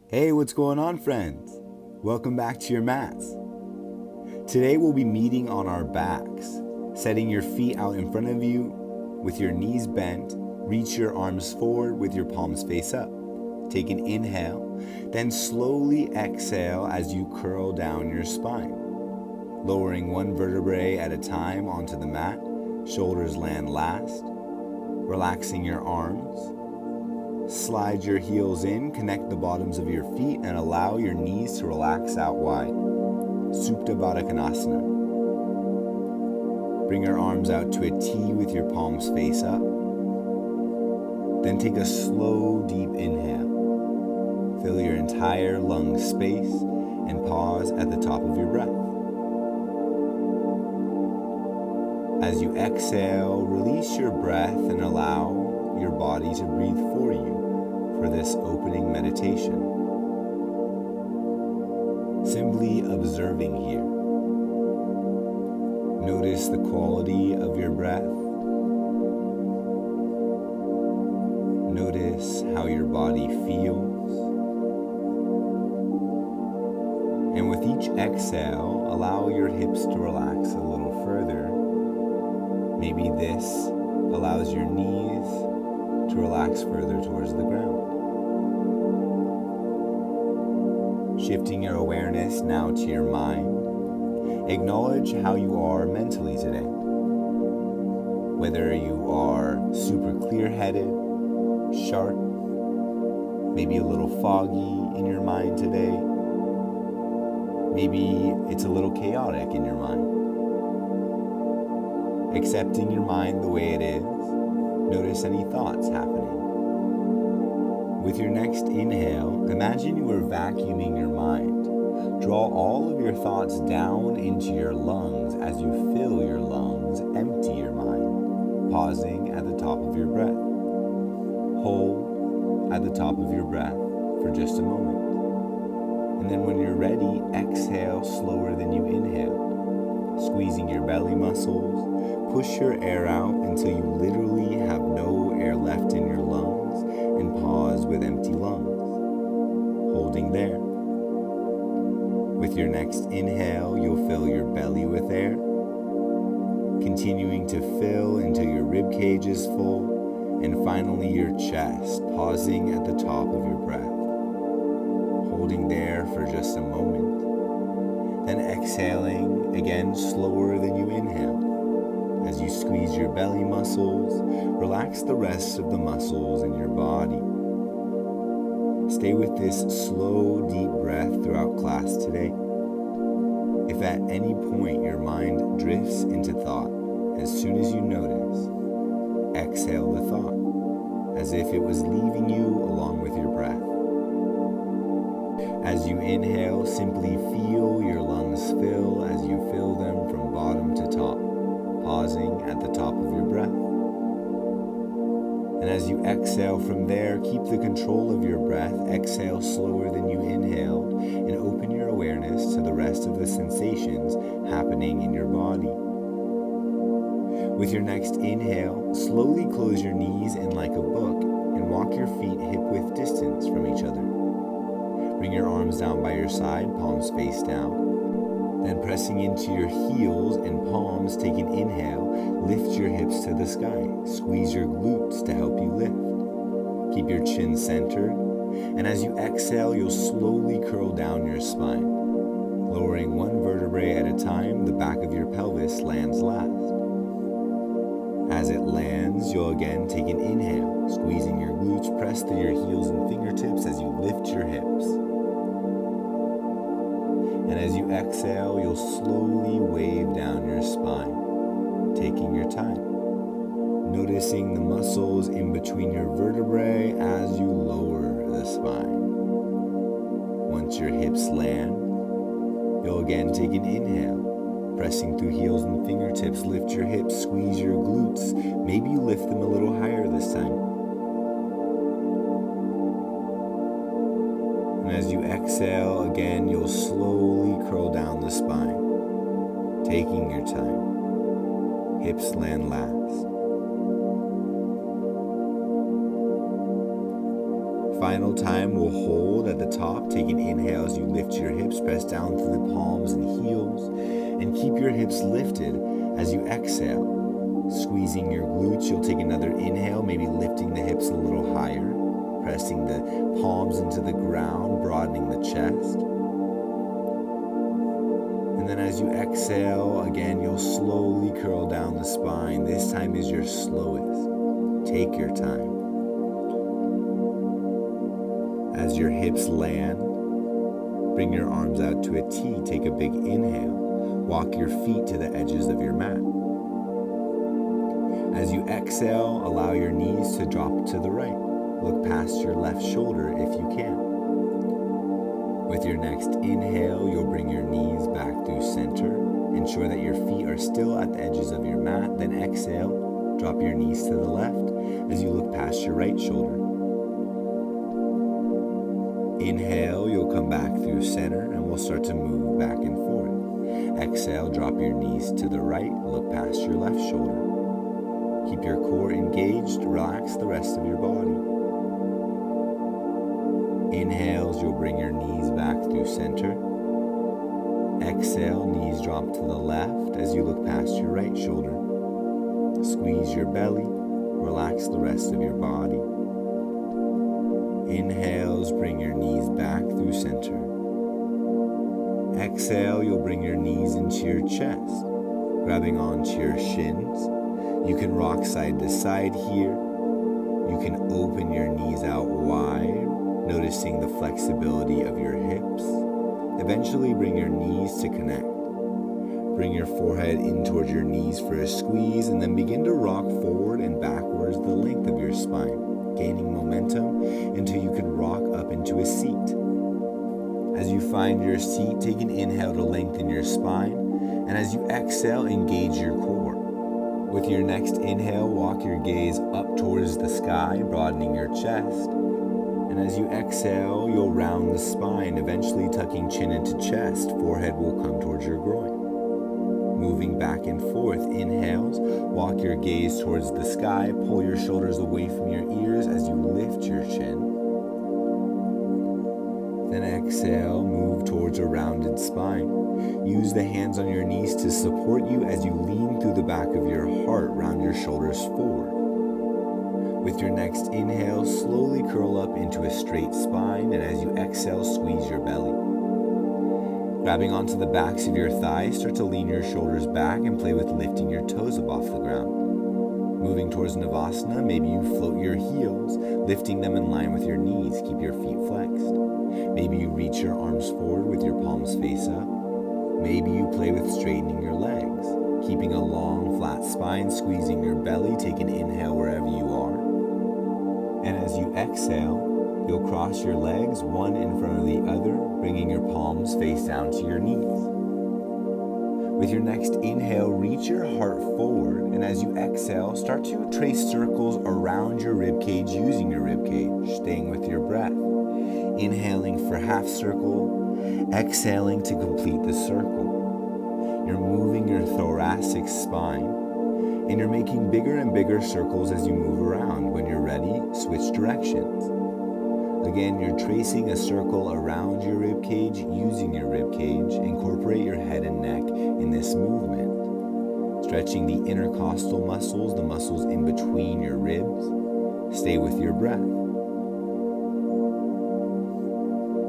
Hey, what's going on, friends? Welcome back to your mats. Today we'll be meeting on our backs, setting your feet out in front of you with your knees bent. Reach your arms forward with your palms face up. Take an inhale, then slowly exhale as you curl down your spine. Lowering one vertebrae at a time onto the mat, shoulders land last. Relaxing your arms. Slide your heels in, connect the bottoms of your feet, and allow your knees to relax out wide. Supta Baddha Konasana. Bring your arms out to a T with your palms face up. Then take a slow, deep inhale. Fill your entire lung space and pause at the top of your breath. As you exhale, release your breath and allow your body to breathe for you for this opening meditation. Simply observing here. Notice the quality of your breath. Notice how your body feels. And with each exhale, allow your hips to relax a little further. Maybe this allows your knees to relax further towards the ground. Shifting your awareness now to your mind. Acknowledge how you are mentally today. Whether you are super clear-headed, sharp, maybe a little foggy in your mind today. Maybe it's a little chaotic in your mind. Accepting your mind the way it is, notice any thoughts happening. With your next inhale, imagine you are vacuuming your mind. Draw all of your thoughts down into your lungs as you fill your lungs, empty your mind, pausing at the top of your breath. Hold at the top of your breath for just a moment. And then when you're ready, exhale slower than you inhale, squeezing your belly muscles. Push your air out until you literally have no air left in your lungs and pause with empty lungs, holding there. With your next inhale, you'll fill your belly with air, continuing to fill until your rib cage is full, and finally your chest, pausing at the top of your breath, holding there for just a moment, then exhaling again slower than you inhale. As you squeeze your belly muscles, relax the rest of the muscles in your body. Stay with this slow, deep breath throughout class today. If at any point your mind drifts into thought, as soon as you notice, exhale the thought, as if it was leaving you along with your breath. As you inhale, simply feel your lungs fill as you fill them from bottom to top, pausing at the top of your breath. And as you exhale from there, keep the control of your breath. Exhale slower than you inhaled and open your awareness to the rest of the sensations happening in your body. With your next inhale, slowly close your knees in like a book and walk your feet hip-width distance from each other. Bring your arms down by your side, palms face down. Then pressing into your heels and palms, take an inhale, lift your hips to the sky, squeeze your glutes to help you lift. Keep your chin centered, and as you exhale, you'll slowly curl down your spine. Lowering one vertebrae at a time, the back of your pelvis lands last. As it lands, you'll again take an inhale, squeezing your glutes, press through your heels and fingertips as you lift your hips. And as you exhale, you'll slowly wave down your spine, taking your time, noticing the muscles in between your vertebrae as you lower the spine. Once your hips land, you'll again take an inhale, pressing through heels and fingertips, lift your hips, squeeze your glutes. Maybe you lift them a little higher this time. And as you exhale, again, you'll slowly curl down the spine, taking your time. Hips land last. final time, we'll hold at the top. Take an inhale as you lift your hips, press down through the palms and heels, and keep your hips lifted as you exhale. Squeezing your glutes, you'll take another inhale, maybe lifting the hips a little higher, pressing the palms into the ground, broadening the chest. And then as you exhale, again, you'll slowly curl down the spine. This time is your slowest. Take your time. As your hips land, bring your arms out to a T. Take a big inhale. Walk your feet to the edges of your mat. As you exhale, allow your knees to drop to the right. Look past your left shoulder if you can. With your next inhale, you'll bring your knees back through center. Ensure that your feet are still at the edges of your mat. Then exhale, drop your knees to the left as you look past your right shoulder. Inhale, you'll come back through center and we'll start to move back and forth. Exhale, drop your knees to the right, look past your left shoulder. Keep your core engaged, relax the rest of your body. Inhales, you'll bring your knees back through center. Exhale, knees drop to the left as you look past your right shoulder. Squeeze your belly, relax the rest of your body. Inhales, bring your knees back through center. Exhale, you'll bring your knees into your chest, grabbing onto your shins. You can rock side to side here. You can open your knees out wide, noticing the flexibility of your hips. Eventually, bring your knees to connect. Bring your forehead in towards your knees for a squeeze, and then begin to rock forward and backwards the length of your spine, gaining momentum until you can rock up into a seat. As you find your seat, take an inhale to lengthen your spine, and as you exhale, engage your core. With your next inhale, walk your gaze up towards the sky, broadening your chest. And as you exhale, you'll round the spine, eventually tucking chin into chest. Forehead will come towards your groin. Moving back and forth, inhales, walk your gaze towards the sky, pull your shoulders away from your ears as you lift your chin. Then exhale, move towards a rounded spine. Use the hands on your knees to support you as you lean through the back of your heart, round your shoulders forward. With your next inhale, slowly curl up into a straight spine, and as you exhale, squeeze your belly. Grabbing onto the backs of your thighs, start to lean your shoulders back and play with lifting your toes up off the ground. Moving towards Navasana, maybe you float your heels, lifting them in line with your knees. Keep your feet flexed. Maybe you reach your arms forward with your palms face up. Maybe you play with straightening your legs, keeping a long, flat spine, squeezing your belly. Take an inhale wherever you are. And as you exhale, you'll cross your legs one in front of the other, bringing your palms face down to your knees. With your next inhale, reach your heart forward, and as you exhale, start to trace circles around your ribcage using your ribcage, staying with your breath. Inhaling for half circle, exhaling to complete the circle. You're moving your thoracic spine, and you're making bigger and bigger circles as you move around. When you're ready, switch directions. Again, you're tracing a circle around your ribcage using your ribcage. Incorporate your head and neck in this movement. Stretching the intercostal muscles, the muscles in between your ribs. Stay with your breath.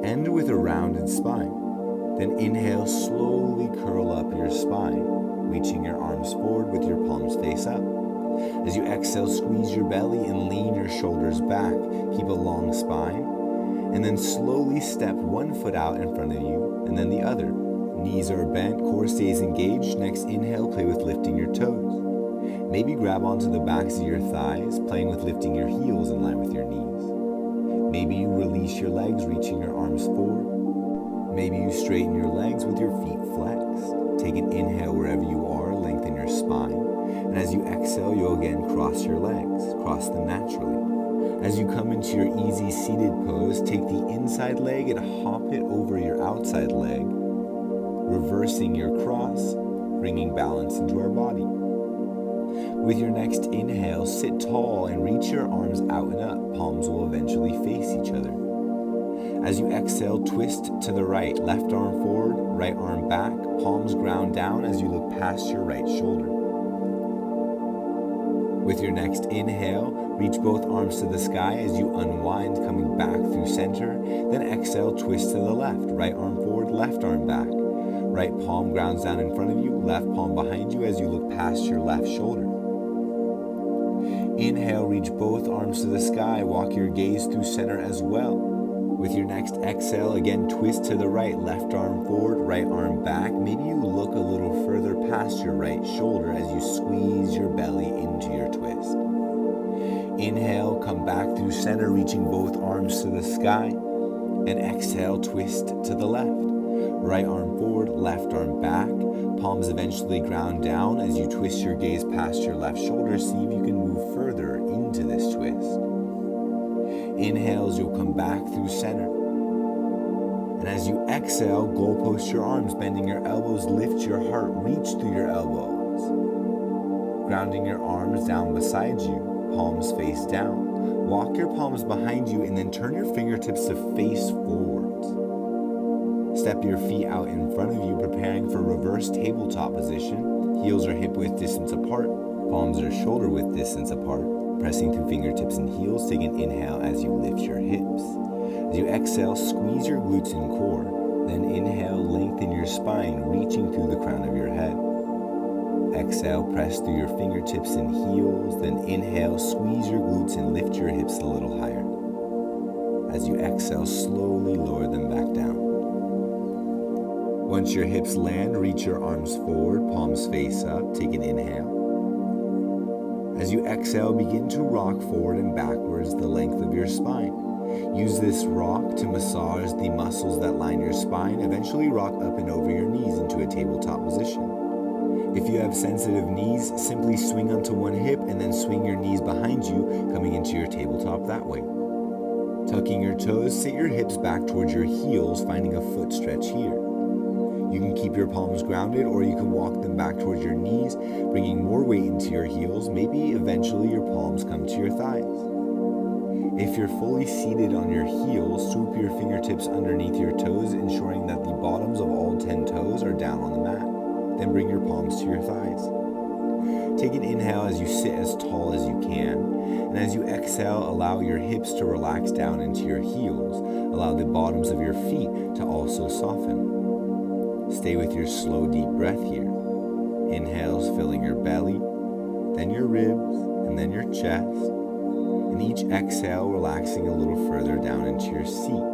End with a rounded spine. Then inhale, slowly curl up your spine, reaching your arms forward with your palms face up. As you exhale, squeeze your belly and lean your shoulders back. Keep a long spine. And then slowly step one foot out in front of you and then the other. Knees are bent, core stays engaged. Next inhale, play with lifting your toes. Maybe grab onto the backs of your thighs, playing with lifting your heels in line with your knees. Maybe you release your legs, reaching your arms forward. Maybe you straighten your legs with your feet flexed. Take an inhale wherever you are, lengthen your spine. And as you exhale, you'll again cross your legs, cross them naturally. As you come into your easy seated pose, take the inside leg and hop it over your outside leg, reversing your cross, bringing balance into our body. With your next inhale, sit tall and reach your arms out and up. Palms will eventually face each other. As you exhale, twist to the right. Left arm forward, right arm back. Palms ground down as you look past your right shoulder. With your next inhale, reach both arms to the sky as you unwind, coming back through center. Then exhale, twist to the left. Right arm forward, left arm back. Right palm grounds down in front of you, left palm behind you as you look past your left shoulder. Inhale, reach both arms to the sky. Walk your gaze through center as well. With your next exhale, again, twist to the right. Left arm forward, right arm back. Maybe you look a little further past your right shoulder as you squeeze your belly into your twist. Inhale, come back through center, reaching both arms to the sky. And exhale, twist to the left. Right arm forward, left arm back. Palms eventually ground down as you twist your gaze past your left shoulder. See if you can move further into this twist. Inhales, you'll come back through center. And as you exhale, goalpost your arms, bending your elbows, lift your heart, reach through your elbows. Grounding your arms down beside you, palms face down. Walk your palms behind you and then turn your fingertips to face forwards. Step your feet out in front of you, preparing for reverse tabletop position. Heels are hip width distance apart, palms are shoulder width distance apart. Pressing through fingertips and heels, take an inhale as you lift your hips. As you exhale, squeeze your glutes and core. Then inhale, lengthen your spine, reaching through the crown of your head. Exhale, press through your fingertips and heels. Then inhale, squeeze your glutes and lift your hips a little higher. As you exhale, slowly lower them back down. Once your hips land, reach your arms forward, palms face up. Take an inhale. As you exhale, begin to rock forward and backwards the length of your spine. Use this rock to massage the muscles that line your spine. Eventually rock up and over your knees into a tabletop position. If you have sensitive knees, simply swing onto one hip and then swing your knees behind you, coming into your tabletop that way. Tucking your toes, sit your hips back towards your heels, finding a foot stretch here. You can keep your palms grounded or you can walk them back towards your knees, bringing more weight into your heels. Maybe eventually your palms come to your thighs. If you're fully seated on your heels, swoop your fingertips underneath your toes, ensuring that the bottoms of all 10 toes are down on the mat. Then bring your palms to your thighs. Take an inhale as you sit as tall as you can. And as you exhale, allow your hips to relax down into your heels. Allow the bottoms of your feet to also soften. Stay with your slow, deep breath here. Inhales filling your belly, then your ribs, and then your chest. And each exhale relaxing a little further down into your seat.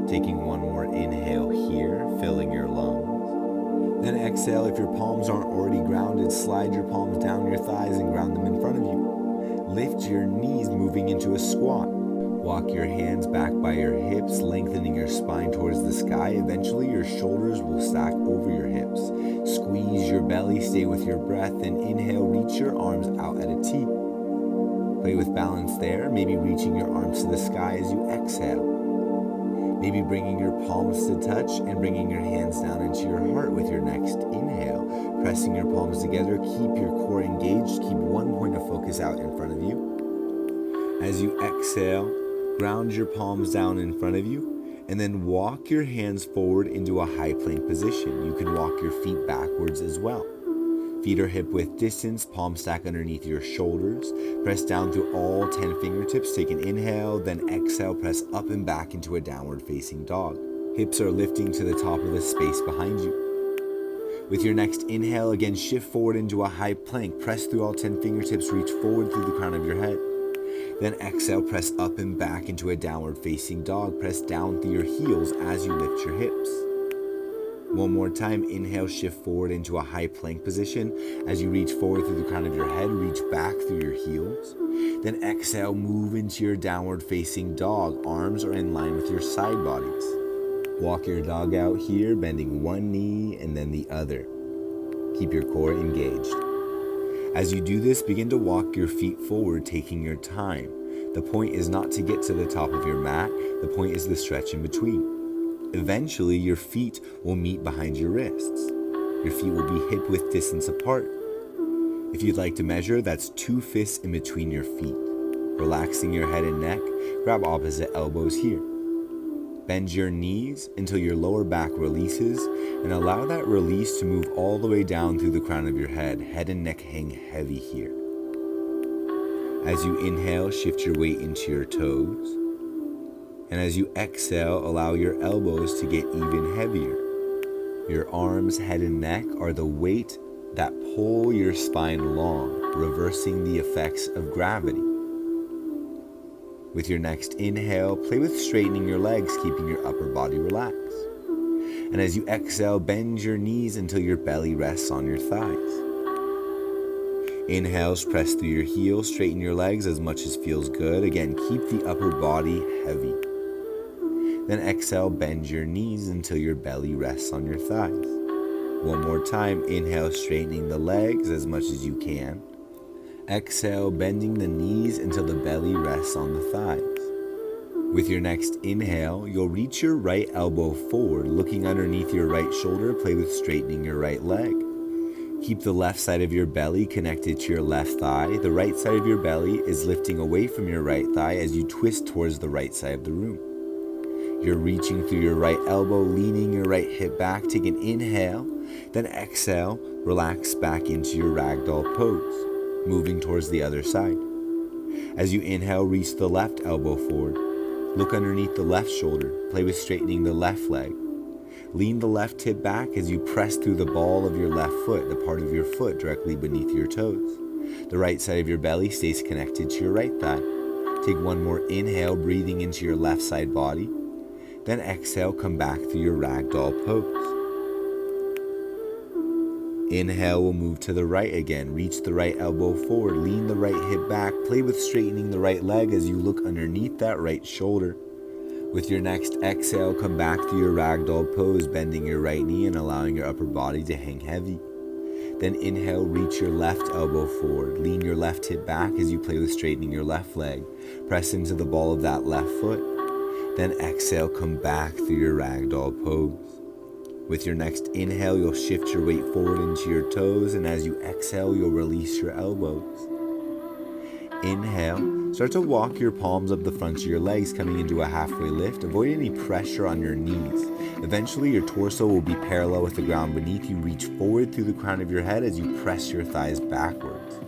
Taking one more inhale here, filling your lungs. Then exhale, if your palms aren't already grounded, slide your palms down your thighs and ground them in front of you. Lift your knees, moving into a squat. Walk your hands back by your hips, lengthening your spine towards the sky. Eventually, your shoulders will stack over your hips. Squeeze your belly, stay with your breath, and inhale, reach your arms out at a T. Play with balance there, maybe reaching your arms to the sky as you exhale. Maybe bringing your palms to touch and bringing your hands down into your heart with your next inhale. Pressing your palms together, keep your core engaged, keep one point of focus out in front of you. As you exhale, ground your palms down in front of you, and then walk your hands forward into a high plank position. You can walk your feet backwards as well. Feet are hip width distance, palms stack underneath your shoulders. Press down through all 10 fingertips. Take an inhale, then exhale, press up and back into a downward facing dog. Hips are lifting to the top of the space behind you. With your next inhale, again shift forward into a high plank. Press through all 10 fingertips, reach forward through the crown of your head. Then exhale, press up and back into a downward facing dog. Press down through your heels as you lift your hips. One more time, inhale, shift forward into a high plank position. As you reach forward through the crown of your head, reach back through your heels. Then exhale, move into your downward facing dog. Arms are in line with your side bodies. Walk your dog out here, bending one knee and then the other. Keep your core engaged. As you do this, begin to walk your feet forward, taking your time. The point is not to get to the top of your mat. The point is the stretch in between. Eventually, your feet will meet behind your wrists. Your feet will be hip width distance apart. If you'd like to measure, that's 2 fists in between your feet. Relaxing your head and neck, grab opposite elbows here. Bend your knees until your lower back releases, and allow that release to move all the way down through the crown of your head. Head and neck hang heavy here. As you inhale, shift your weight into your toes. And as you exhale, allow your elbows to get even heavier. Your arms, head, and neck are the weight that pull your spine long, reversing the effects of gravity. With your next inhale, play with straightening your legs, keeping your upper body relaxed. And as you exhale, bend your knees until your belly rests on your thighs. Inhales, press through your heels, straighten your legs as much as feels good. Again, keep the upper body heavy. Then exhale, bend your knees until your belly rests on your thighs. One more time, inhale, straightening the legs as much as you can. Exhale, bending the knees until the belly rests on the thighs. With your next inhale, you'll reach your right elbow forward, looking underneath your right shoulder. Play with straightening your right leg. Keep the left side of your belly connected to your left thigh. The right side of your belly is lifting away from your right thigh as you twist towards the right side of the room. You're reaching through your right elbow, leaning your right hip back. Take an inhale, then exhale, relax back into your ragdoll pose, moving towards the other side. As you inhale, reach the left elbow forward. Look underneath the left shoulder. Play with straightening the left leg. Lean the left hip back as you press through the ball of your left foot, the part of your foot directly beneath your toes. The right side of your belly stays connected to your right thigh. Take one more inhale, breathing into your left side body. Then exhale, come back through your ragdoll pose. Inhale, we'll move to the right again. Reach the right elbow forward, lean the right hip back. Play with straightening the right leg as you look underneath that right shoulder. With your next exhale, come back to your ragdoll pose, bending your right knee and allowing your upper body to hang heavy. Then inhale, reach your left elbow forward. Lean your left hip back as you play with straightening your left leg. Press into the ball of that left foot. Then exhale, come back through your ragdoll pose. With your next inhale, you'll shift your weight forward into your toes, and as you exhale, you'll release your elbows. Inhale, start to walk your palms up the fronts of your legs, coming into a halfway lift. Avoid any pressure on your knees. Eventually, your torso will be parallel with the ground beneath you. Reach forward through the crown of your head as you press your thighs backwards.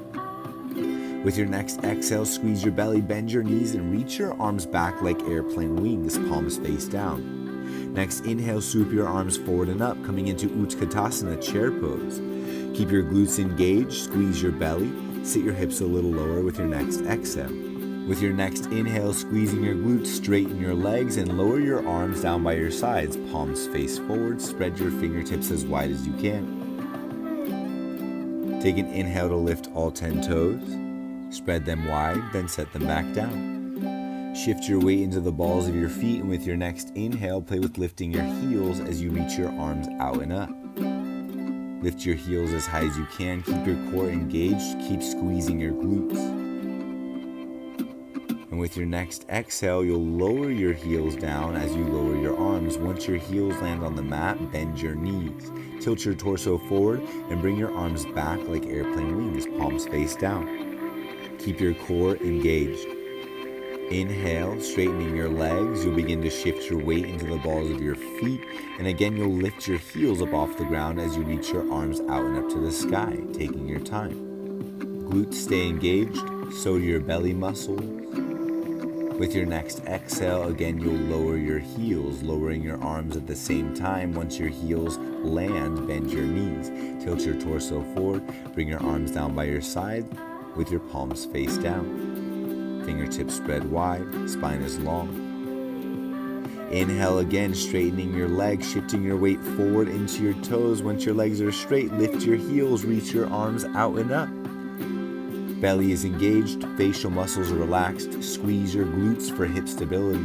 With your next exhale, squeeze your belly, bend your knees, and reach your arms back like airplane wings, palms face down. Next, inhale, swoop your arms forward and up, coming into Utkatasana, chair pose. Keep your glutes engaged, squeeze your belly, sit your hips a little lower with your next exhale. With your next inhale, squeezing your glutes, straighten your legs and lower your arms down by your sides, palms face forward, spread your fingertips as wide as you can. Take an inhale to lift all 10 toes, spread them wide, then set them back down. Shift your weight into the balls of your feet, and with your next inhale, play with lifting your heels as you reach your arms out and up. Lift your heels as high as you can, keep your core engaged, keep squeezing your glutes. And with your next exhale, you'll lower your heels down as you lower your arms. Once your heels land on the mat, bend your knees. Tilt your torso forward and bring your arms back like airplane wings, palms face down. Keep your core engaged. Inhale, straightening your legs, you'll begin to shift your weight into the balls of your feet, and again you'll lift your heels up off the ground as you reach your arms out and up to the sky, taking your time. Glutes stay engaged, so do your belly muscles. With your next exhale, again you'll lower your heels, lowering your arms at the same time. Once your heels land, bend your knees, tilt your torso forward, bring your arms down by your side with your palms face down. Fingertips spread wide, spine is long. Inhale again, straightening your legs, shifting your weight forward into your toes. Once your legs are straight, lift your heels, reach your arms out and up. Belly is engaged, facial muscles are relaxed. Squeeze your glutes for hip stability.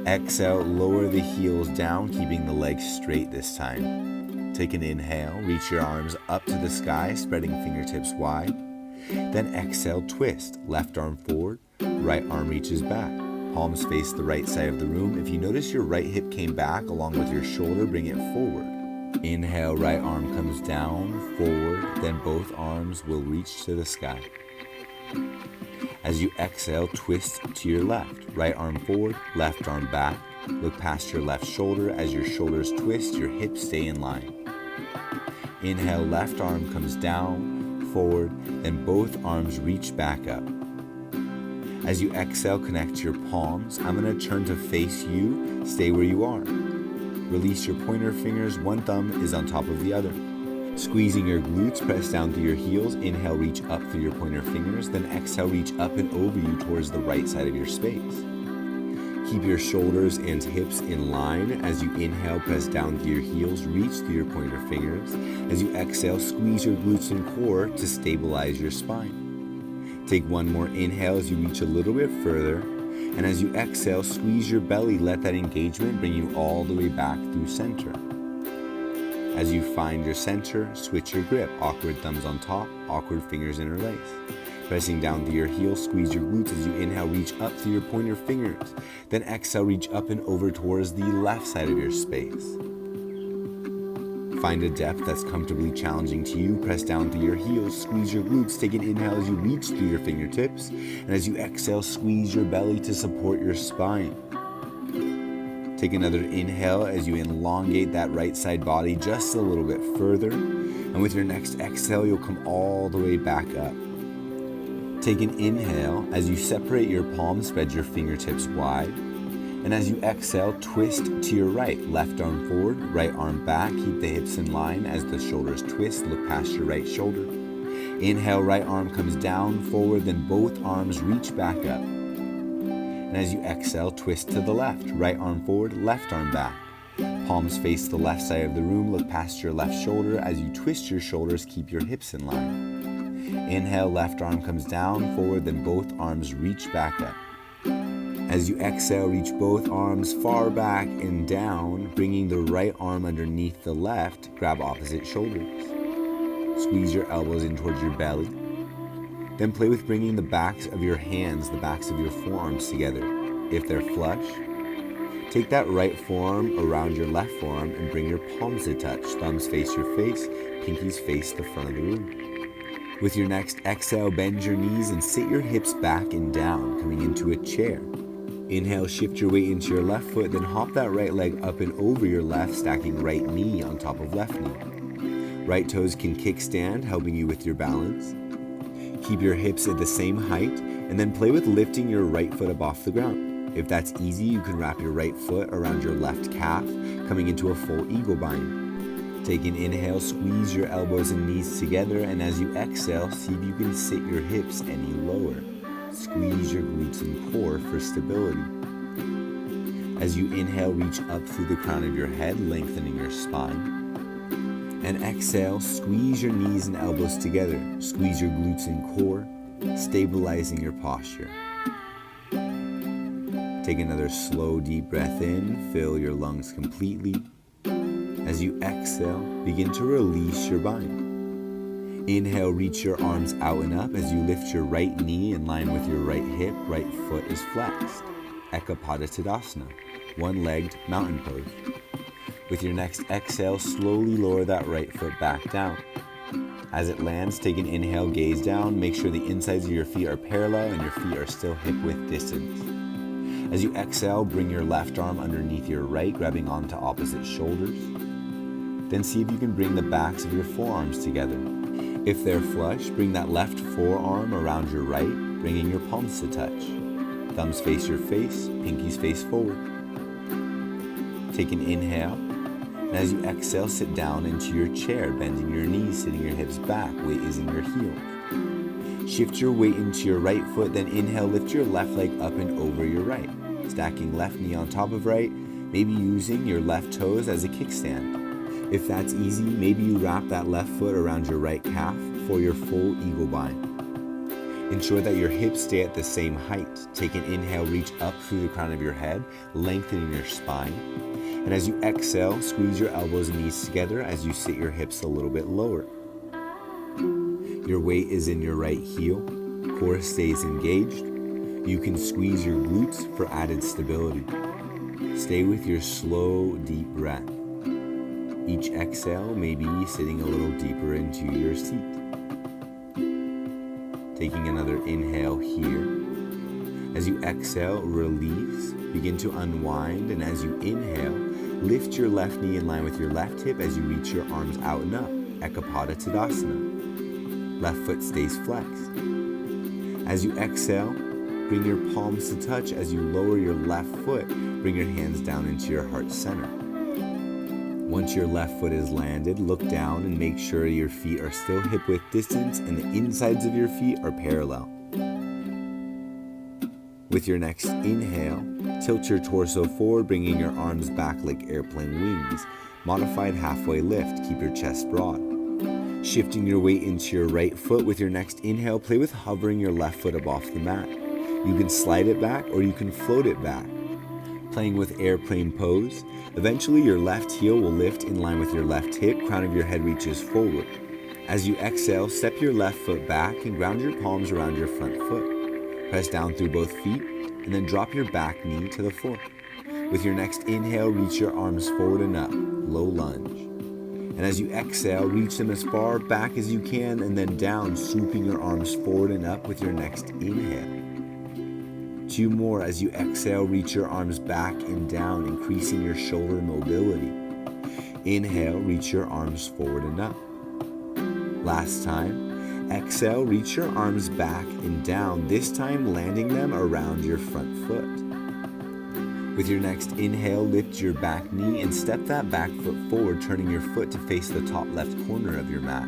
Exhale, lower the heels down, keeping the legs straight this time. Take an inhale, reach your arms up to the sky, spreading fingertips wide. Then exhale, twist, left arm forward, right arm reaches back. Palms face the right side of the room. If you notice your right hip came back along with your shoulder, bring it forward. Inhale, right arm comes down, forward, then both arms will reach to the sky. As you exhale, twist to your left. Right arm forward, left arm back. Look past your left shoulder. As your shoulders twist, your hips stay in line. Inhale, left arm comes down, forward, then both arms reach back up. As you exhale, connect to your palms. I'm going to turn to face you. Stay where you are. Release your pointer fingers. One thumb is on top of the other. Squeezing your glutes, press down through your heels. Inhale, reach up through your pointer fingers. Then exhale, reach up and over you towards the right side of your space. Keep your shoulders and hips in line. As you inhale, press down through your heels. Reach through your pointer fingers. As you exhale, squeeze your glutes and core to stabilize your spine. Take one more inhale as you reach a little bit further. And as you exhale, squeeze your belly. Let that engagement bring you all the way back through center. As you find your center, switch your grip. Awkward thumbs on top, awkward fingers interlace. Pressing down through your heels, squeeze your glutes. As you inhale, reach up through your pointer fingers. Then exhale, reach up and over towards the left side of your space. Find a depth that's comfortably challenging to you. Press down through your heels, squeeze your glutes. Take an inhale as you reach through your fingertips. And as you exhale, squeeze your belly to support your spine. Take another inhale as you elongate that right side body just a little bit further. And with your next exhale, you'll come all the way back up. Take an inhale as you separate your palms, spread your fingertips wide. And as you exhale, twist to your right. Left arm forward, right arm back. Keep the hips in line as the shoulders twist. Look past your right shoulder. Inhale, right arm comes down, forward, then both arms reach back up. And as you exhale, twist to the left. Right arm forward, left arm back. Palms face the left side of the room. Look past your left shoulder. As you twist your shoulders, keep your hips in line. Inhale, left arm comes down, forward, then both arms reach back up. As you exhale, reach both arms far back and down, bringing the right arm underneath the left. Grab opposite shoulders. Squeeze your elbows in towards your belly. Then play with bringing the backs of your hands, the backs of your forearms together. If they're flush, take that right forearm around your left forearm and bring your palms to touch. Thumbs face your face, pinkies face the front of the room. With your next exhale, bend your knees and sit your hips back and down, coming into a chair. Inhale, shift your weight into your left foot, then hop that right leg up and over your left, stacking right knee on top of left knee. Right toes can kickstand, helping you with your balance. Keep your hips at the same height, and then play with lifting your right foot up off the ground. If that's easy, you can wrap your right foot around your left calf, coming into a full eagle bind. Take an inhale, squeeze your elbows and knees together, and as you exhale, see if you can sit your hips any lower. Squeeze your glutes and core for stability. As you inhale, reach up through the crown of your head, lengthening your spine. And exhale, squeeze your knees and elbows together. Squeeze your glutes and core, stabilizing your posture. Take another slow, deep breath in. Fill your lungs completely. As you exhale, begin to release your bind. Inhale, reach your arms out and up as you lift your right knee in line with your right hip. Right foot is flexed. Ekapada Tadasana, one-legged mountain pose. With your next exhale, slowly lower that right foot back down. As it lands, take an inhale, gaze down. Make sure the insides of your feet are parallel and your feet are still hip-width distance. As you exhale, bring your left arm underneath your right, grabbing onto opposite shoulders. Then see if you can bring the backs of your forearms together. If they're flush, bring that left forearm around your right, bringing your palms to touch. Thumbs face your face, pinkies face forward. Take an inhale, and as you exhale, sit down into your chair, bending your knees, sitting your hips back, weight is in your heels. Shift your weight into your right foot, then inhale, lift your left leg up and over your right. Stacking left knee on top of right, maybe using your left toes as a kickstand. If that's easy, maybe you wrap that left foot around your right calf for your full eagle bind. Ensure that your hips stay at the same height. Take an inhale, reach up through the crown of your head, lengthening your spine. And as you exhale, squeeze your elbows and knees together as you sit your hips a little bit lower. Your weight is in your right heel, core stays engaged. You can squeeze your glutes for added stability. Stay with your slow, deep breath. Each exhale may be sitting a little deeper into your seat. Taking another inhale here. As you exhale, release, begin to unwind, and as you inhale, lift your left knee in line with your left hip as you reach your arms out and up, Ekapada Tadasana. Left foot stays flexed. As you exhale, bring your palms to touch. As you lower your left foot, bring your hands down into your heart center. Once your left foot is landed, look down and make sure your feet are still hip-width distance and the insides of your feet are parallel. With your next inhale, tilt your torso forward, bringing your arms back like airplane wings. Modified halfway lift, keep your chest broad. Shifting your weight into your right foot with your next inhale, play with hovering your left foot up off the mat. You can slide it back or you can float it back. Playing with airplane pose, eventually your left heel will lift in line with your left hip, crown of your head reaches forward. As you exhale, step your left foot back and ground your palms around your front foot. Press down through both feet and then drop your back knee to the floor. With your next inhale, reach your arms forward and up, low lunge. And as you exhale, reach them as far back as you can and then down, swooping your arms forward and up with your next inhale. 2 more. As you exhale, reach your arms back and down, increasing your shoulder mobility. Inhale, reach your arms forward and up. Last time. Exhale, reach your arms back and down, this time landing them around your front foot. With your next inhale, lift your back knee and step that back foot forward, turning your foot to face the top left corner of your mat.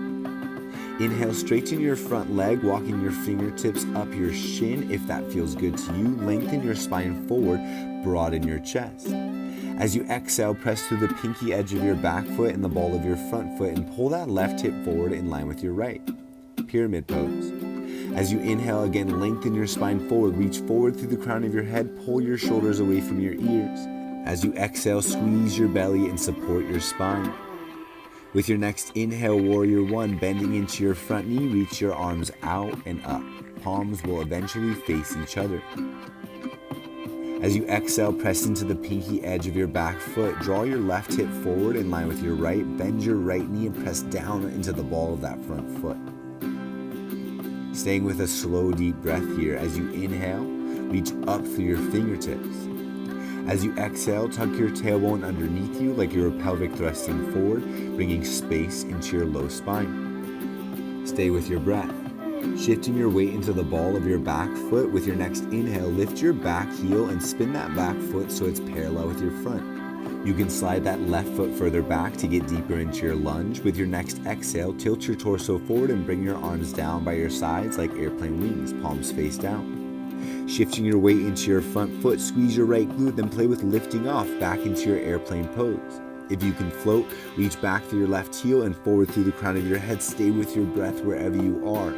Inhale, straighten your front leg, walking your fingertips up your shin if that feels good to you. Lengthen your spine forward, broaden your chest. As you exhale, press through the pinky edge of your back foot and the ball of your front foot and pull that left hip forward in line with your right. Pyramid pose. As you inhale, again, lengthen your spine forward, reach forward through the crown of your head, pull your shoulders away from your ears. As you exhale, squeeze your belly and support your spine. With your next inhale, warrior 1, bending into your front knee, reach your arms out and up. Palms will eventually face each other. As you exhale, press into the pinky edge of your back foot, draw your left hip forward in line with your right, bend your right knee and press down into the ball of that front foot. Staying with a slow, deep breath here. As you inhale, reach up through your fingertips. As you exhale, tuck your tailbone underneath you like your pelvic thrusting forward, bringing space into your low spine. Stay with your breath. Shifting your weight into the ball of your back foot. With your next inhale, lift your back heel and spin that back foot so it's parallel with your front. You can slide that left foot further back to get deeper into your lunge. With your next exhale, tilt your torso forward and bring your arms down by your sides like airplane wings, palms face down. Shifting your weight into your front foot, squeeze your right glute, then play with lifting off back into your airplane pose. If you can float, reach back through your left heel and forward through the crown of your head. Stay with your breath wherever you are.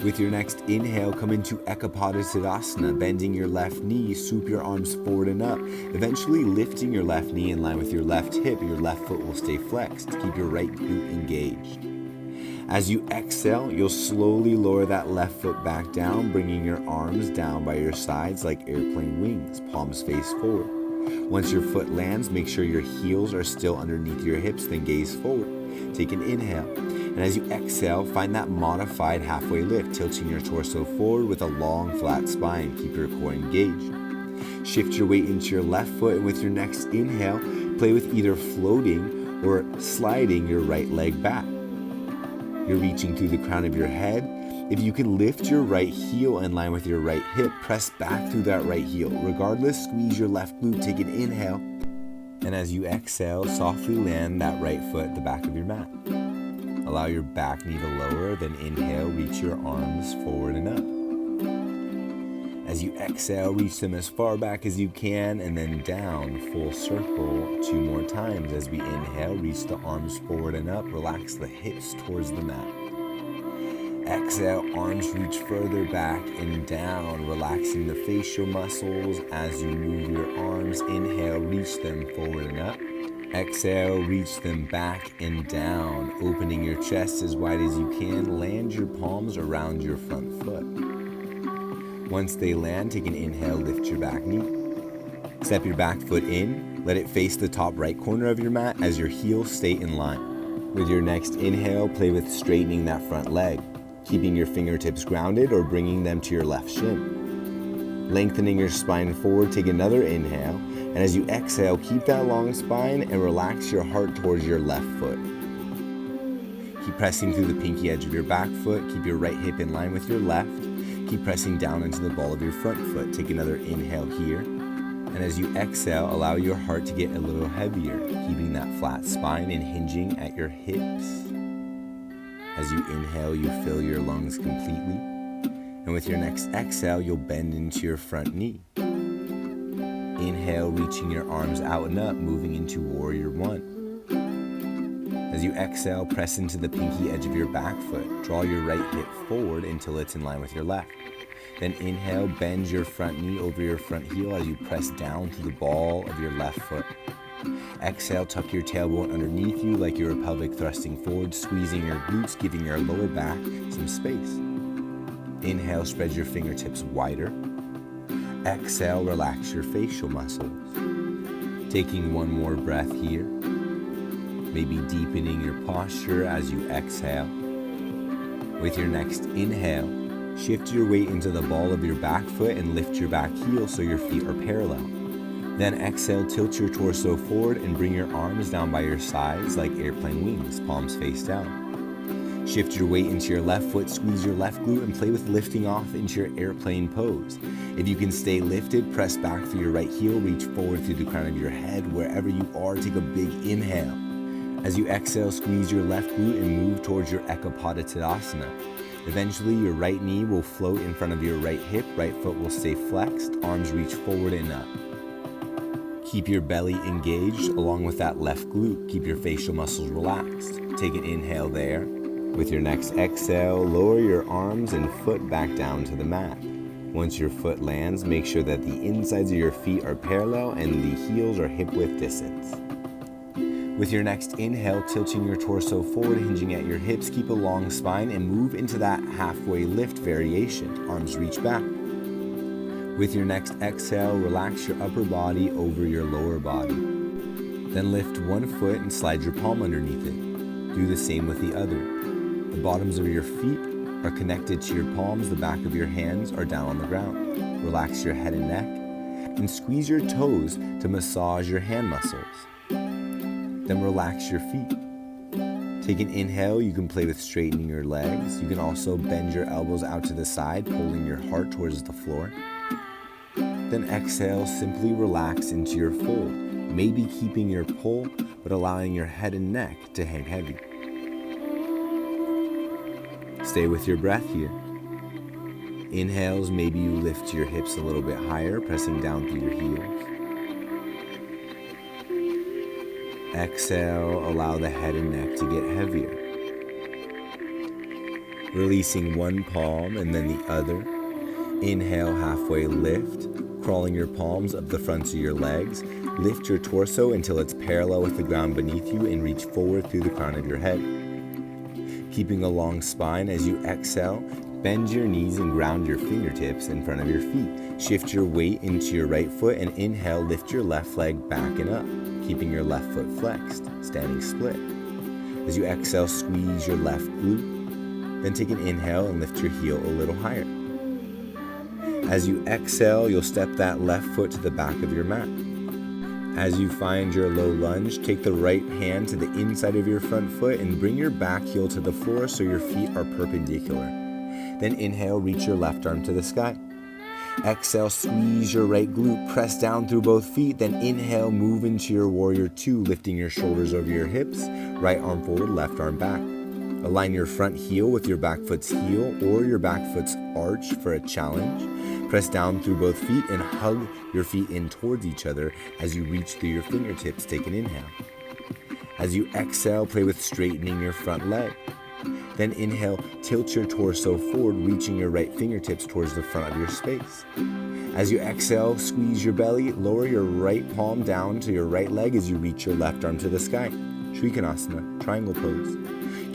With your next inhale, come into Ekapada Tadasana, bending your left knee, swoop your arms forward and up, eventually lifting your left knee in line with your left hip. Your left foot will stay flexed. Keep your right glute engaged. As you exhale, you'll slowly lower that left foot back down, bringing your arms down by your sides like airplane wings, palms face forward. Once your foot lands, make sure your heels are still underneath your hips, then gaze forward. Take an inhale. And as you exhale, find that modified halfway lift, tilting your torso forward with a long, flat spine. Keep your core engaged. Shift your weight into your left foot, and with your next inhale, play with either floating or sliding your right leg back. You're reaching through the crown of your head. If you can lift your right heel in line with your right hip, press back through that right heel. Regardless, squeeze your left glute, take an inhale. And as you exhale, softly land that right foot at the back of your mat. Allow your back knee to lower, then inhale, reach your arms forward and up. As you exhale, reach them as far back as you can, and then down, full circle 2 more times. As we inhale, reach the arms forward and up, relax the hips towards the mat. Exhale, arms reach further back and down, relaxing the facial muscles as you move your arms. Inhale, reach them forward and up. Exhale, reach them back and down, opening your chest as wide as you can. Land your palms around your front foot. Once they land, take an inhale, lift your back knee. Step your back foot in, let it face the top right corner of your mat as your heels stay in line. With your next inhale, play with straightening that front leg, keeping your fingertips grounded or bringing them to your left shin. Lengthening your spine forward, take another inhale, and as you exhale, keep that long spine and relax your heart towards your left foot. Keep pressing through the pinky edge of your back foot, keep your right hip in line with your left, keep pressing down into the ball of your front foot. Take another inhale here, and as you exhale, allow your heart to get a little heavier, keeping that flat spine and hinging at your hips. As you inhale, you fill your lungs completely, and with your next exhale, you'll bend into your front knee. Inhale, reaching your arms out and up, moving into Warrior One. As you exhale, press into the pinky edge of your back foot. Draw your right hip forward until it's in line with your left. Then inhale, bend your front knee over your front heel as you press down to the ball of your left foot. Exhale, tuck your tailbone underneath you like your pelvic thrusting forward, squeezing your glutes, giving your lower back some space. Inhale, spread your fingertips wider. Exhale, relax your facial muscles. Taking one more breath here. Maybe deepening your posture as you exhale. With your next inhale, shift your weight into the ball of your back foot and lift your back heel so your feet are parallel. Then exhale, tilt your torso forward and bring your arms down by your sides like airplane wings, palms face down. Shift your weight into your left foot, squeeze your left glute, and play with lifting off into your airplane pose. If you can stay lifted, press back through your right heel, reach forward through the crown of your head. Wherever you are, take a big inhale. As you exhale, squeeze your left glute and move towards your Ekapada Tadasana. Eventually, your right knee will float in front of your right hip, right foot will stay flexed, arms reach forward and up. Keep your belly engaged along with that left glute. Keep your facial muscles relaxed. Take an inhale there. With your next exhale, lower your arms and foot back down to the mat. Once your foot lands, make sure that the insides of your feet are parallel and the heels are hip-width distance. With your next inhale, tilting your torso forward, hinging at your hips, keep a long spine and move into that halfway lift variation. Arms reach back. With your next exhale, relax your upper body over your lower body. Then lift one foot and slide your palm underneath it. Do the same with the other. The bottoms of your feet are connected to your palms, the back of your hands are down on the ground. Relax your head and neck, and squeeze your toes to massage your hand muscles. Then relax your feet. Take an inhale, you can play with straightening your legs. You can also bend your elbows out to the side, pulling your heart towards the floor. Then exhale, simply relax into your fold, maybe keeping your pull, but allowing your head and neck to hang heavy. Stay with your breath here. Inhales, maybe you lift your hips a little bit higher, pressing down through your heels. Exhale, allow the head and neck to get heavier. Releasing one palm and then the other. Inhale, halfway lift, crawling your palms up the fronts of your legs. Lift your torso until it's parallel with the ground beneath you and reach forward through the crown of your head. Keeping a long spine as you exhale, bend your knees and ground your fingertips in front of your feet. Shift your weight into your right foot and inhale, lift your left leg back and up, keeping your left foot flexed, standing split. As you exhale, squeeze your left glute, then take an inhale and lift your heel a little higher. As you exhale, you'll step that left foot to the back of your mat. As you find your low lunge, take the right hand to the inside of your front foot and bring your back heel to the floor so your feet are perpendicular. Then inhale, reach your left arm to the sky. Exhale, squeeze your right glute, press down through both feet, then inhale, move into your Warrior Two, lifting your shoulders over your hips, right arm forward, left arm back. Align your front heel with your back foot's heel or your back foot's arch for a challenge. Press down through both feet and hug your feet in towards each other as you reach through your fingertips. Take an inhale. As you exhale, play with straightening your front leg. Then inhale, tilt your torso forward, reaching your right fingertips towards the front of your space. As you exhale, squeeze your belly, lower your right palm down to your right leg as you reach your left arm to the sky. Trikonasana, triangle pose.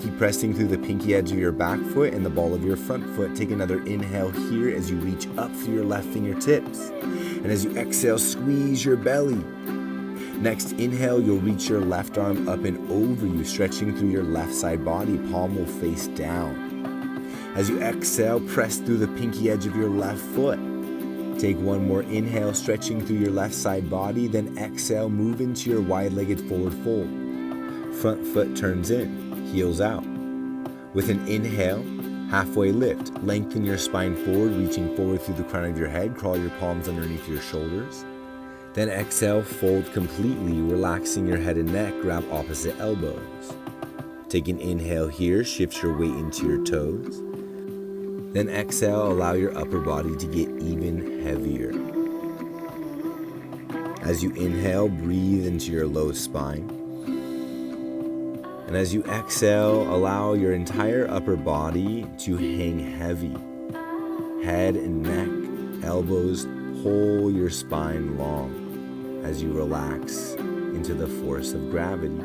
Keep pressing through the pinky edge of your back foot and the ball of your front foot. Take another inhale here as you reach up through your left fingertips. And as you exhale, squeeze your belly. Next inhale, you'll reach your left arm up and over you, stretching through your left side body. Palm will face down. As you exhale, press through the pinky edge of your left foot. Take one more inhale, stretching through your left side body. Then exhale, move into your wide-legged forward fold. Front foot turns in, heels out. With an inhale, halfway lift. Lengthen your spine forward, reaching forward through the crown of your head. Crawl your palms underneath your shoulders. Then exhale, fold completely, relaxing your head and neck, grab opposite elbows. Take an inhale here, shift your weight into your toes. Then exhale, allow your upper body to get even heavier. As you inhale, breathe into your low spine. And as you exhale, allow your entire upper body to hang heavy. Head and neck, elbows, pull your spine long as you relax into the force of gravity.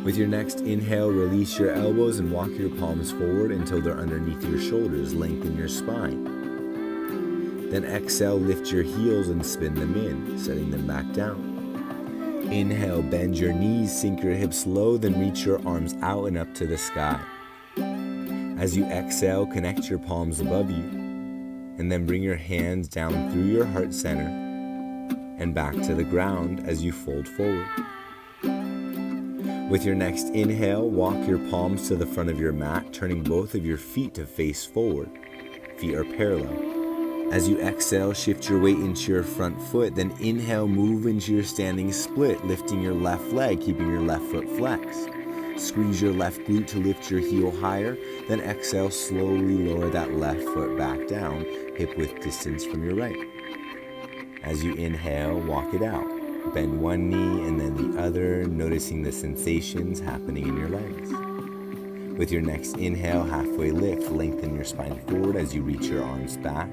With your next inhale, release your elbows and walk your palms forward until they're underneath your shoulders. Lengthen your spine. Then exhale, lift your heels and spin them in, setting them back down. Inhale, bend your knees, sink your hips low, then reach your arms out and up to the sky. As you exhale, connect your palms above you, and then bring your hands down through your heart center and back to the ground as you fold forward. With your next inhale, walk your palms to the front of your mat, turning both of your feet to face forward. Feet are parallel. As you exhale, shift your weight into your front foot, then inhale, move into your standing split, lifting your left leg, keeping your left foot flexed. Squeeze your left glute to lift your heel higher, then exhale, slowly lower that left foot back down, hip width distance from your right. As you inhale, walk it out. Bend one knee and then the other, noticing the sensations happening in your legs. With your next inhale, halfway lift, lengthen your spine forward as you reach your arms back.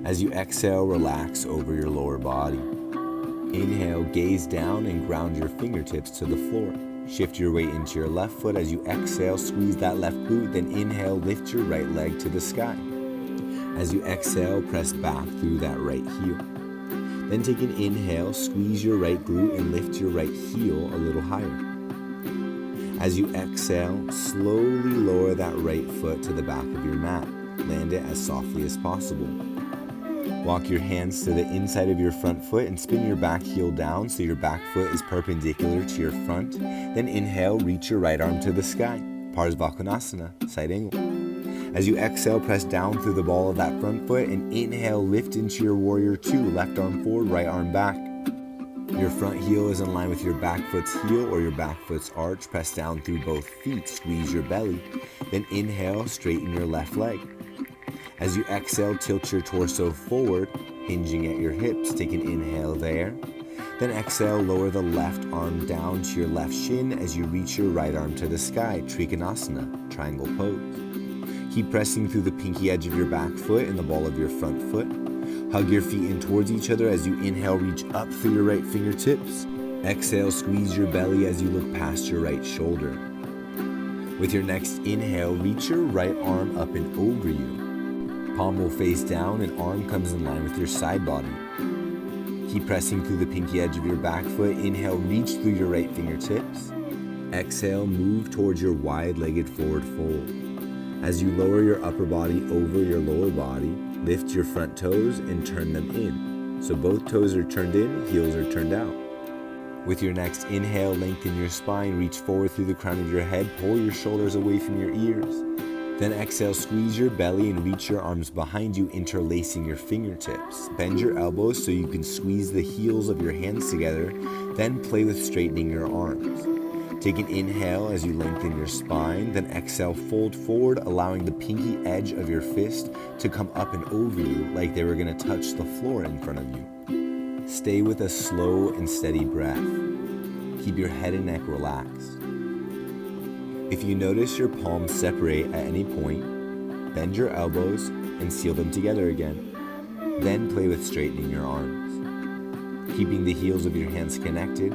As you exhale, relax over your lower body. Inhale, gaze down and ground your fingertips to the floor. Shift your weight into your left foot as you exhale, squeeze that left glute, then inhale, lift your right leg to the sky. As you exhale, press back through that right heel. Then take an inhale, squeeze your right glute and lift your right heel a little higher. As you exhale, slowly lower that right foot to the back of your mat. Land it as softly as possible. Walk your hands to the inside of your front foot and spin your back heel down so your back foot is perpendicular to your front. Then inhale, reach your right arm to the sky. Parsvakonasana, side angle. As you exhale, press down through the ball of that front foot and inhale, lift into your warrior two, left arm forward, right arm back. Your front heel is in line with your back foot's heel or your back foot's arch. Press down through both feet, squeeze your belly. Then inhale, straighten your left leg. As you exhale, tilt your torso forward, hinging at your hips. Take an inhale there. Then exhale, lower the left arm down to your left shin as you reach your right arm to the sky, Trikonasana, triangle pose. Keep pressing through the pinky edge of your back foot and the ball of your front foot. Hug your feet in towards each other as you inhale, reach up through your right fingertips. Exhale, squeeze your belly as you look past your right shoulder. With your next inhale, reach your right arm up and over you. Palm will face down and arm comes in line with your side body. Keep pressing through the pinky edge of your back foot. Inhale, reach through your right fingertips. Exhale, move towards your wide-legged forward fold. As you lower your upper body over your lower body, lift your front toes and turn them in. So both toes are turned in, heels are turned out. With your next inhale, lengthen your spine, reach forward through the crown of your head, pull your shoulders away from your ears. Then exhale, squeeze your belly and reach your arms behind you, interlacing your fingertips. Bend your elbows so you can squeeze the heels of your hands together, then play with straightening your arms. Take an inhale as you lengthen your spine, then exhale, fold forward, allowing the pinky edge of your fist to come up and over you like they were going to touch the floor in front of you. Stay with a slow and steady breath. Keep your head and neck relaxed. If you notice your palms separate at any point, bend your elbows and seal them together again. Then play with straightening your arms. Keeping the heels of your hands connected.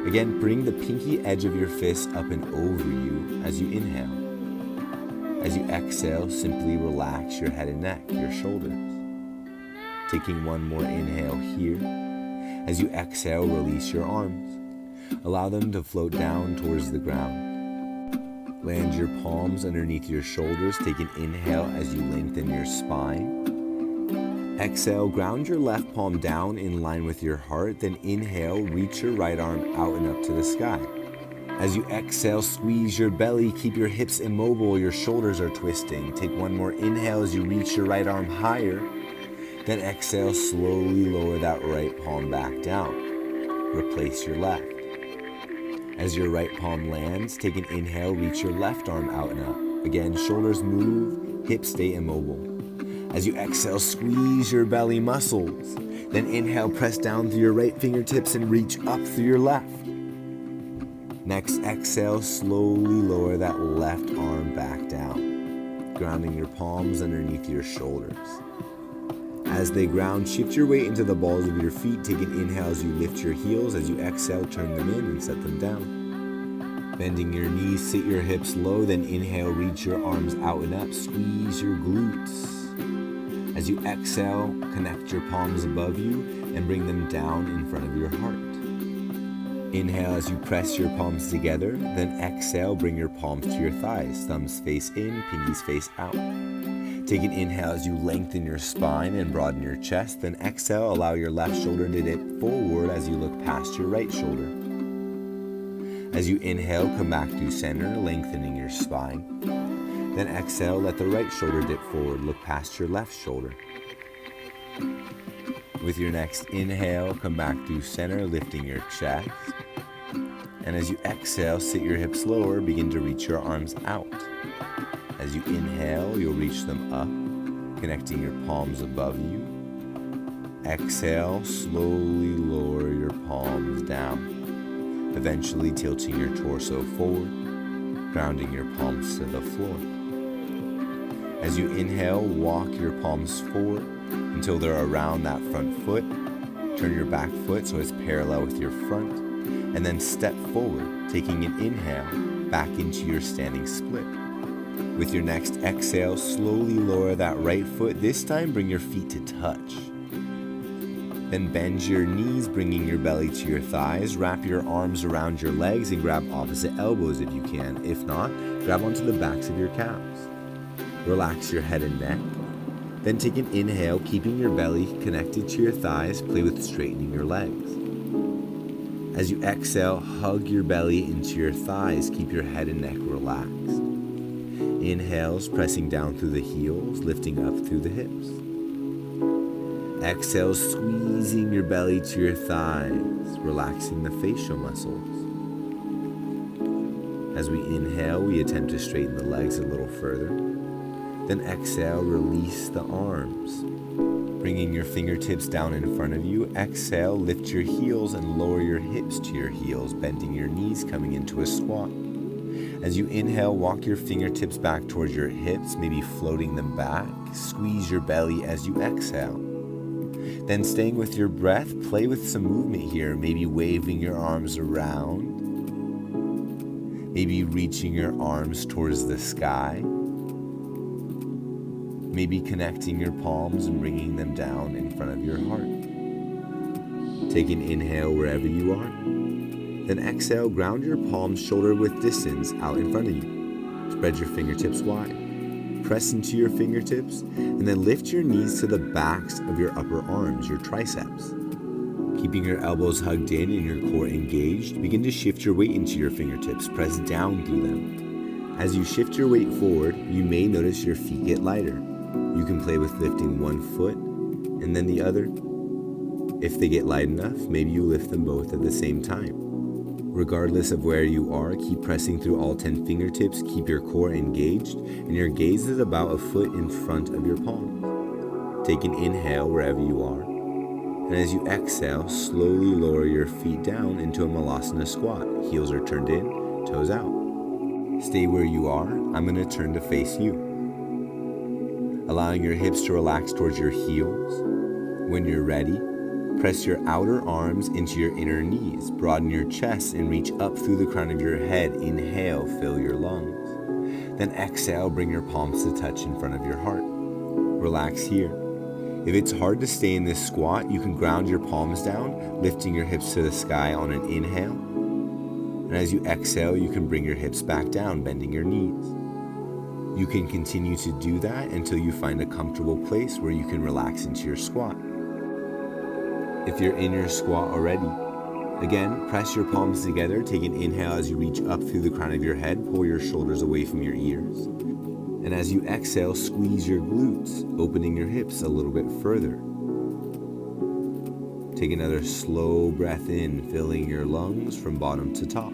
Again, bring the pinky edge of your fist up and over you as you inhale. As you exhale, simply relax your head and neck, your shoulders. taking one more inhale here. As you exhale, release your arms. Allow them to float down towards the ground. Land your palms underneath your shoulders. Take an inhale as you lengthen your spine. Exhale, ground your left palm down in line with your heart. Then inhale, reach your right arm out and up to the sky. As you exhale, squeeze your belly. Keep your hips immobile. Your shoulders are twisting. Take one more inhale as you reach your right arm higher. Then exhale, slowly lower that right palm back down. Replace your left. As your right palm lands, take an inhale, reach your left arm out and up. Again, shoulders move, hips stay immobile. As you exhale, squeeze your belly muscles. Then inhale, press down through your right fingertips and reach up through your left. Next, exhale, slowly lower that left arm back down, grounding your palms underneath your shoulders. As they ground, shift your weight into the balls of your feet. Take an inhale as you lift your heels. As you exhale, turn them in and set them down. Bending your knees, sit your hips low. Then inhale, reach your arms out and up. Squeeze your glutes. As you exhale, connect your palms above you and bring them down in front of your heart. Inhale as you press your palms together. Then exhale, bring your palms to your thighs. Thumbs face in, pinkies face out. Take an inhale as you lengthen your spine and broaden your chest. Then exhale, allow your left shoulder to dip forward as you look past your right shoulder. As you inhale, come back to center, lengthening your spine. Then exhale, let the right shoulder dip forward, look past your left shoulder. With your next inhale, come back to center, lifting your chest. And as you exhale, sit your hips lower, begin to reach your arms out. As you inhale, you'll reach them up, connecting your palms above you. Exhale, slowly lower your palms down, eventually tilting your torso forward, grounding your palms to the floor. As you inhale, walk your palms forward until they're around that front foot. Turn your back foot so it's parallel with your front, and then step forward, taking an inhale back into your standing split. With your next exhale, slowly lower that right foot. This time, bring your feet to touch. Then bend your knees, bringing your belly to your thighs. Wrap your arms around your legs and grab opposite elbows if you can. If not, grab onto the backs of your calves. Relax your head and neck. Then take an inhale, keeping your belly connected to your thighs. Play with straightening your legs. As you exhale, hug your belly into your thighs. Keep your head and neck relaxed. Inhales, pressing down through the heels, lifting up through the hips. Exhale, squeezing your belly to your thighs, relaxing the facial muscles. As we inhale, we attempt to straighten the legs a little further. Then exhale, release the arms. Bringing your fingertips down in front of you, exhale, lift your heels and lower your hips to your heels, bending your knees, coming into a squat. As you inhale, walk your fingertips back towards your hips, maybe floating them back. Squeeze your belly as you exhale. Then staying with your breath, play with some movement here, maybe waving your arms around, maybe reaching your arms towards the sky, maybe connecting your palms and bringing them down in front of your heart. Take an inhale wherever you are. Then exhale, ground your palms shoulder width distance out in front of you. Spread your fingertips wide. Press into your fingertips, and then lift your knees to the backs of your upper arms, your triceps. Keeping your elbows hugged in and your core engaged, begin to shift your weight into your fingertips. Press down through them. As you shift your weight forward, you may notice your feet get lighter. You can play with lifting one foot and then the other. If they get light enough, maybe you lift them both at the same time. Regardless of where you are, keep pressing through all 10 fingertips, keep your core engaged, and your gaze is about a foot in front of your palms. Take an inhale wherever you are, and as you exhale, slowly lower your feet down into a Malasana squat. Heels are turned in, toes out. Stay where you are. I'm going to turn to face you. Allowing your hips to relax towards your heels. When you're ready, press your outer arms into your inner knees. Broaden your chest and reach up through the crown of your head. Inhale, fill your lungs. Then exhale, bring your palms to touch in front of your heart. Relax here. If it's hard to stay in this squat, you can ground your palms down, lifting your hips to the sky on an inhale. And as you exhale, you can bring your hips back down, bending your knees. You can continue to do that until you find a comfortable place where you can relax into your squat. If you're in your squat already, again, press your palms together, take an inhale as you reach up through the crown of your head, pull your shoulders away from your ears. And as you exhale, squeeze your glutes, opening your hips a little bit further. Take another slow breath in, filling your lungs from bottom to top.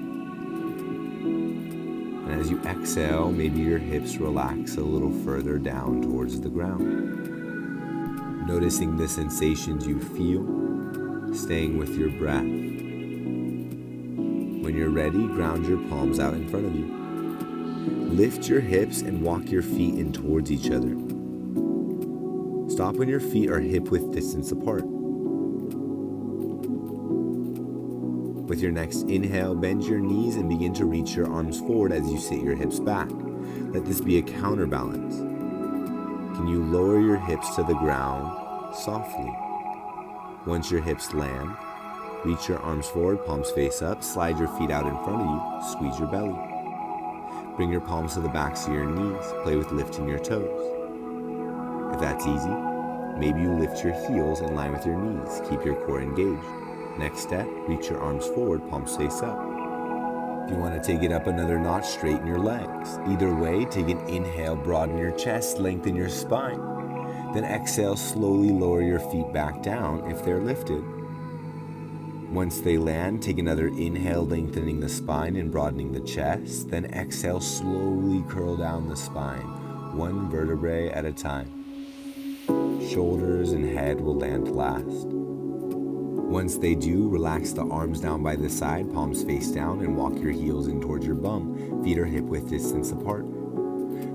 And as you exhale, maybe your hips relax a little further down towards the ground. Noticing the sensations you feel, staying with your breath. When you're ready, ground your palms out in front of you. Lift your hips and walk your feet in towards each other. Stop when your feet are hip-width distance apart. With your next inhale, bend your knees and begin to reach your arms forward as you sit your hips back. Let this be a counterbalance. Can you lower your hips to the ground softly? Once your hips land, reach your arms forward, palms face up, slide your feet out in front of you, squeeze your belly. Bring your palms to the backs of your knees, play with lifting your toes. If that's easy, maybe you lift your heels in line with your knees, keep your core engaged. Next step, reach your arms forward, palms face up. If you want to take it up another notch, straighten your legs. Either way, take an inhale, broaden your chest, lengthen your spine. Then exhale, slowly lower your feet back down if they're lifted. Once they land, take another inhale, lengthening the spine and broadening the chest. Then exhale, slowly curl down the spine, one vertebrae at a time. Shoulders and head will land last. Once they do, relax the arms down by the side, palms face down, and walk your heels in towards your bum. Feet are hip-width distance apart.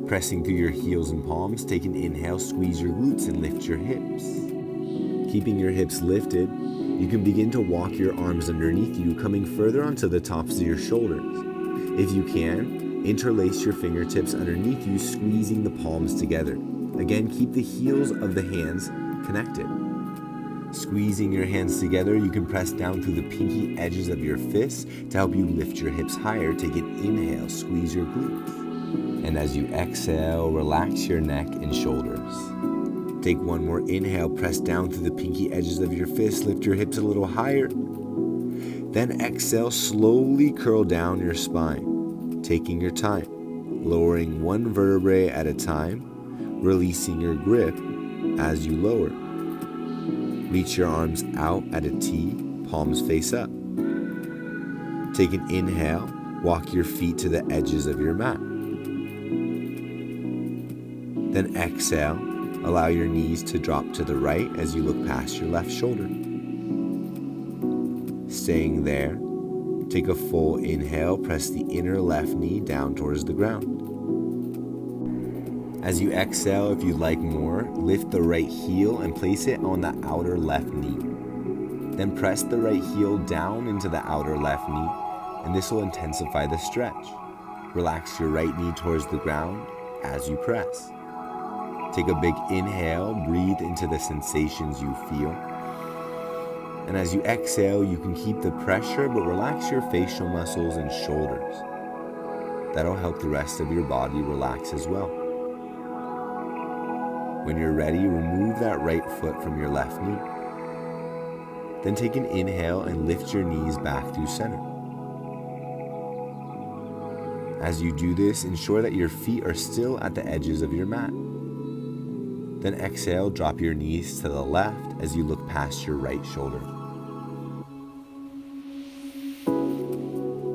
Pressing through your heels and palms, take an inhale, squeeze your glutes and lift your hips. Keeping your hips lifted, you can begin to walk your arms underneath you, coming further onto the tops of your shoulders. If you can, interlace your fingertips underneath you, squeezing the palms together. Again, keep the heels of the hands connected. Squeezing your hands together, you can press down through the pinky edges of your fists to help you lift your hips higher. Take an inhale, squeeze your glutes. And as you exhale, relax your neck and shoulders. Take one more inhale, press down through the pinky edges of your fists, lift your hips a little higher. Then exhale, slowly curl down your spine, taking your time, lowering one vertebrae at a time, releasing your grip as you lower. Reach your arms out at a T, palms face up. Take an inhale, walk your feet to the edges of your mat. Then exhale, allow your knees to drop to the right as you look past your left shoulder. Staying there, take a full inhale, press the inner left knee down towards the ground. As you exhale, if you'd like more, lift the right heel and place it on the outer left knee. Then press the right heel down into the outer left knee, and this will intensify the stretch. Relax your right knee towards the ground as you press. Take a big inhale, breathe into the sensations you feel. And as you exhale, you can keep the pressure, but relax your facial muscles and shoulders. That'll help the rest of your body relax as well. When you're ready, remove that right foot from your left knee. Then take an inhale and lift your knees back through center. As you do this, ensure that your feet are still at the edges of your mat. Then exhale, drop your knees to the left as you look past your right shoulder.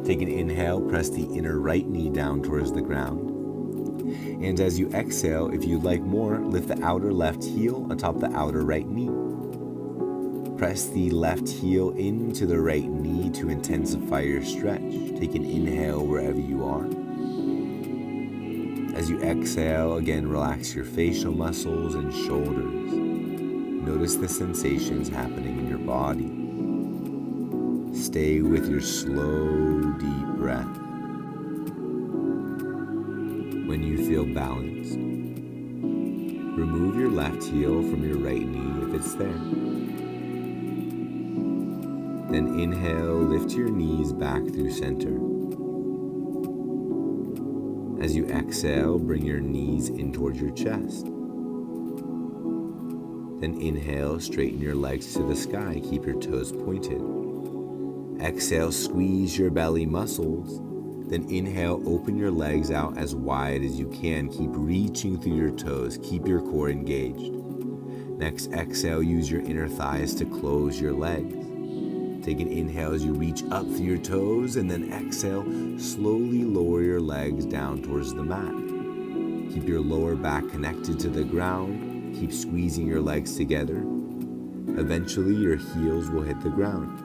Take an inhale, press the inner right knee down towards the ground. And as you exhale, if you'd like more, lift the outer left heel atop the outer right knee. Press the left heel into the right knee to intensify your stretch. Take an inhale wherever you are. As you exhale, again, relax your facial muscles and shoulders. Notice the sensations happening in your body. Stay with your slow, deep breath. When you feel balanced, Remove your left heel from your right knee if it's there. Then inhale, lift your knees back through center. As you exhale, bring your knees in towards your chest. Then inhale, straighten your legs to the sky, keep your toes pointed. Exhale, squeeze your belly muscles. Then inhale, open your legs out as wide as you can. Keep reaching through your toes, keep your core engaged. Next, exhale, use your inner thighs to close your legs. Take an inhale as you reach up through your toes, and then exhale, slowly lower your legs down towards the mat. Keep your lower back connected to the ground. Keep squeezing your legs together. Eventually, your heels will hit the ground.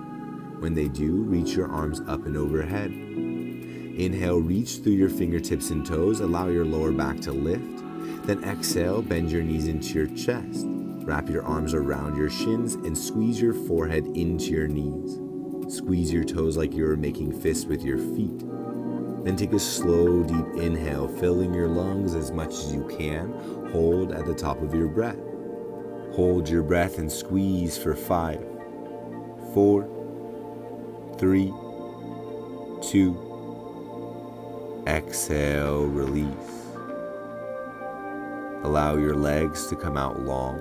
When they do, reach your arms up and overhead. Inhale, reach through your fingertips and toes. Allow your lower back to lift. Then exhale, bend your knees into your chest. Wrap your arms around your shins and squeeze your forehead into your knees. Squeeze your toes like you're making fists with your feet. Then take a slow, deep inhale, filling your lungs as much as you can. Hold at the top of your breath. Hold your breath and squeeze for 5, 4, 3, 2. Exhale, release. Allow your legs to come out long.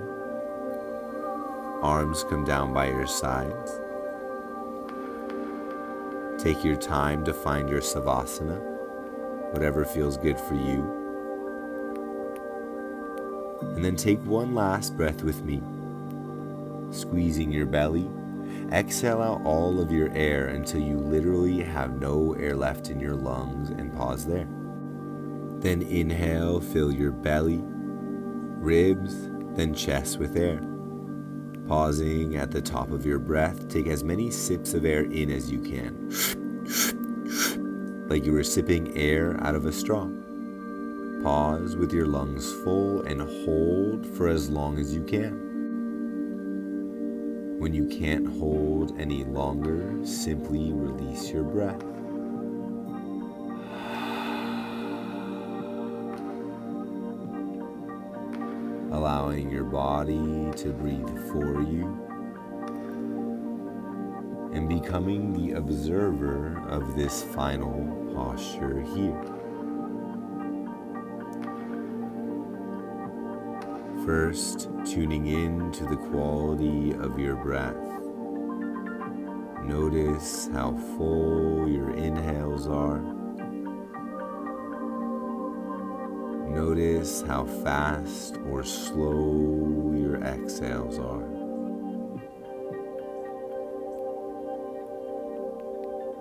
Arms come down by your sides. Take your time to find your savasana, whatever feels good for you. And then take one last breath with me, squeezing your belly. Exhale out all of your air until you literally have no air left in your lungs, and pause there. Then inhale, fill your belly, ribs, then chest with air. Pausing at the top of your breath, take as many sips of air in as you can, like you were sipping air out of a straw. Pause with your lungs full and hold for as long as you can. When you can't hold any longer, simply release your breath. Allowing your body to breathe for you and becoming the observer of this final posture here. First, tuning in to the quality of your breath. Notice how full your inhales are. Notice how fast or slow your exhales are.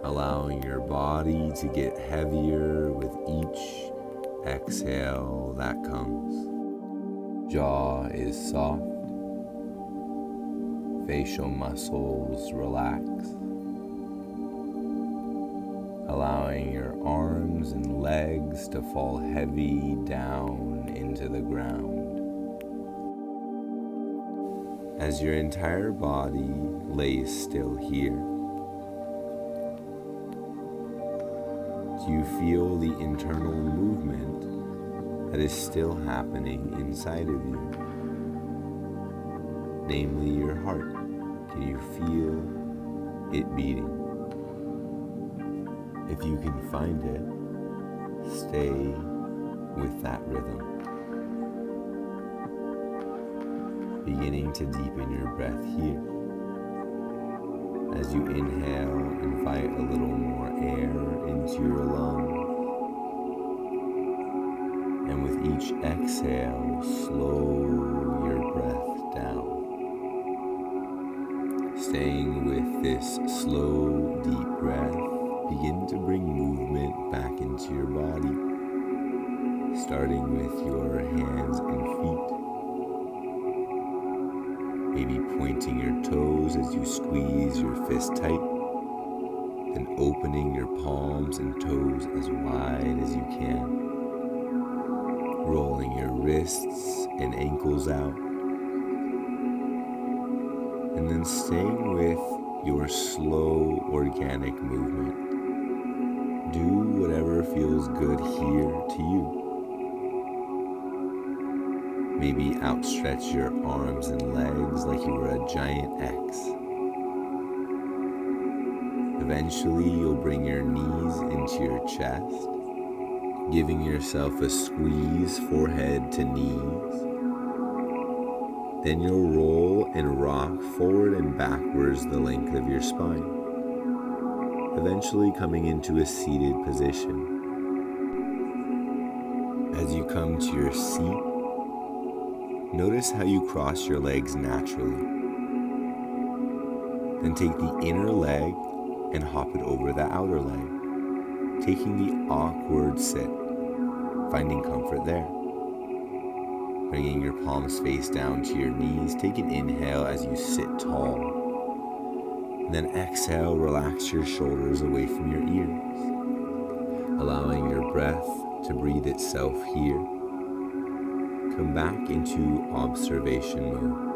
Allowing your body to get heavier with each exhale that comes. Jaw is soft. Facial muscles relax. Allowing your arms and legs to fall heavy down into the ground. As your entire body lays still here, do you feel the internal movement that is still happening inside of you? Namely, your heart. Can you feel it beating? If you can find it, stay with that rhythm. Beginning to deepen your breath here. As you inhale, invite a little more air into your lungs. And with each exhale, slow your breath down. Staying with this slow, deep breath, begin to bring movement back into your body, starting with your hands and feet. Maybe pointing your toes as you squeeze your fist tight, then opening your palms and toes as wide as you can. Rolling your wrists and ankles out, and then staying with your slow, organic movement. Do whatever feels good here to you. Maybe outstretch your arms and legs like you were a giant X. Eventually, you'll bring your knees into your chest, giving yourself a squeeze forehead to knees. Then you'll roll and rock forward and backwards the length of your spine, eventually coming into a seated position. As you come to your seat, notice how you cross your legs naturally. Then take the inner leg and hop it over the outer leg, taking the awkward sit, finding comfort there. Bringing your palms face down to your knees, take an inhale as you sit tall. And then exhale, relax your shoulders away from your ears, allowing your breath to breathe itself here. Come back into observation mode.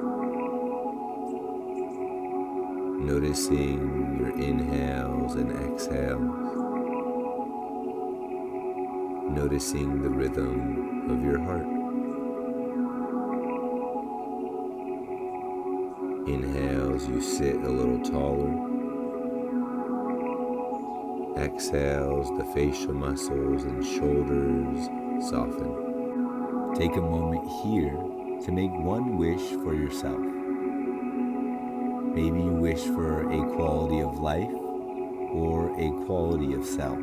Noticing your inhales and exhales. Noticing the rhythm of your heart. Inhales, you sit a little taller. Exhales, the facial muscles and shoulders soften. Take a moment here to make one wish for yourself. Maybe you wish for a quality of life or a quality of self.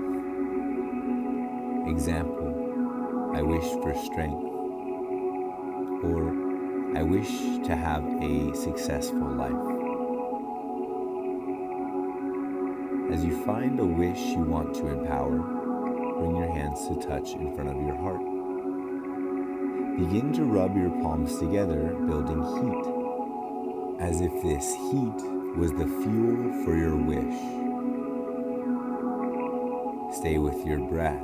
Example, I wish for strength, or I wish to have a successful life. As you find a wish you want to empower, bring your hands to touch in front of your heart. Begin to rub your palms together, building heat, as if this heat was the fuel for your wish. Stay with your breath.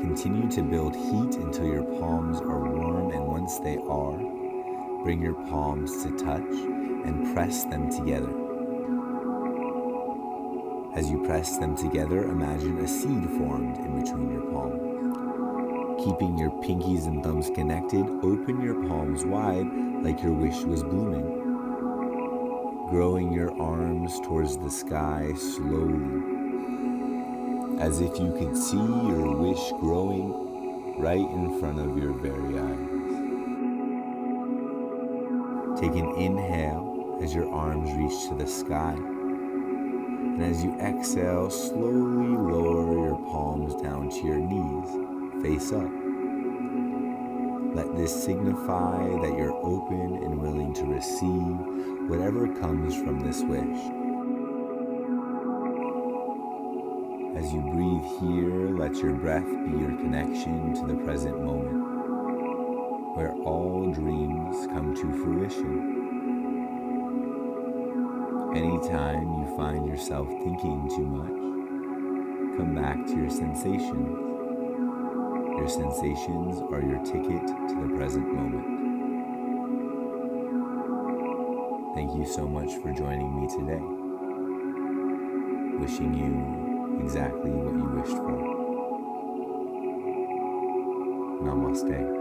Continue to build heat until your palms are warm, and once they are, bring your palms to touch and press them together. As you press them together, imagine a seed formed in between your palms. Keeping your pinkies and thumbs connected, open your palms wide like your wish was blooming. Growing your arms towards the sky slowly, as if you could see your wish growing right in front of your very eyes. Take an inhale as your arms reach to the sky. And as you exhale, slowly lower your palms down to your knees, face up. Let this signify that you're open and willing to receive whatever comes from this wish. As you breathe here, let your breath be your connection to the present moment, where all dreams come to fruition. Anytime you find yourself thinking too much, come back to your sensations. Your sensations are your ticket to the present moment. Thank you so much for joining me today. Wishing you exactly what you wished for. Namaste.